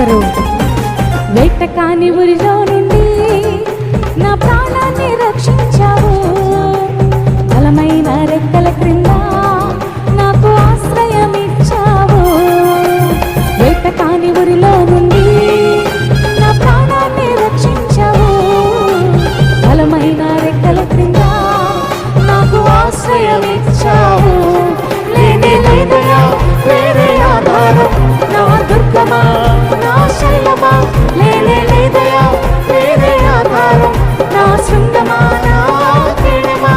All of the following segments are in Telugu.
అందరూ. వేట కాని ఊరిలో నుండి నా ప్రాణాన్ని రక్షించావు, బలమైన రెక్కల క్రింద నాకు ఆశ్రయం ఇచ్చావు. వేట కాని ఊరిలో నుండి నా ప్రాణాన్ని రక్షించావు, బలమైన రెక్కల క్రింద నాకు ఆశ్రయం ఇచ్చావు. లేనే లేదయా వేరే ఆధారం, నా దుర్గమా నా శైలమా, లేనే లేదయా వేరే ఆధారం, నా శృంగమా నా కిరణమా.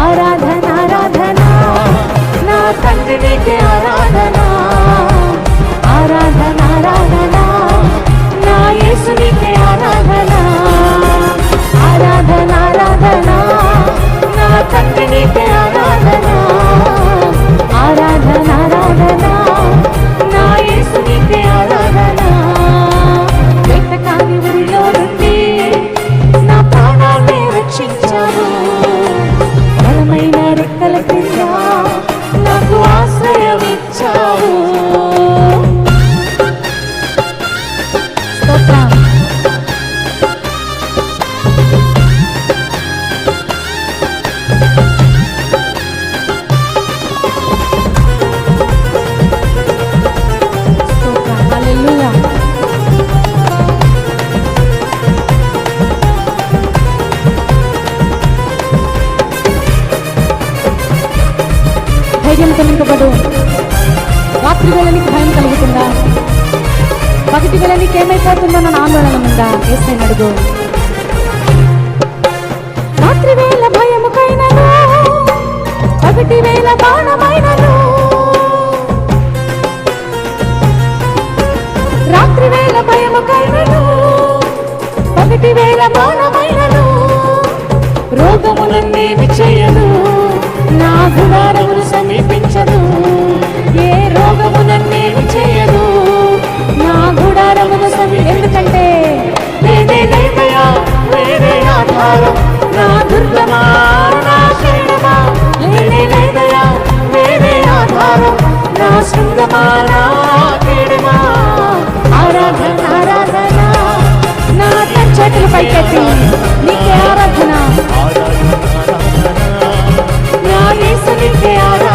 ఆరాధన ఆరాధన నా తండ్రి నీకే ఆరాధన, ఆరాధన ఆరాధన నా యేసు నీకే ఆరాధన, ఆరాధన ఆరాధన నా తండ్రి నీకే ఆరాధన, ఆరాధన ఆరాధన నా యేసు నీకే ఆరాధన. వేట కాని ఊరిలో నుండి నా ప్రాణాన్ని రక్షించావు, బలమైన రెక్కల క్రింద నాకు ఆశ్రయం ఇచ్చావు. స్తోత్రం. హల్లెలూయా. ధైర్యం కలిగబడు. రాత్రి వేళ నీకు భయం కలుగుతుందా? పగటి వేళ నీకు ఏమైపోతుందో నన్ను ఆందోళన ఉందా? యేసుని అడుగు. రాత్రి వేళ భయముకైనను, పగటి వేళ బాణమైనను, రాత్రి వేళ భయముకైనను, పగటి వేళ బాణమైనను, రోగము నన్నేమి చేయదు, నా గుడారమును సమీపించదు. ఏ రోగము నన్నేమి చేయదు, నా గుడారమును ఎందుకంటే లేనే లేదయా వేరే ఆధారం, నా దుర్గమా నా శైలమా, లేనే లేదయా వేరే ఆధారం, నా శృంగమా నా కిరణమా. ఆరాధన ఆరాధన నా చేతులు పైకెత్తి నీకే ఆరాధన, నా యేసు నీకే ఆరాధన.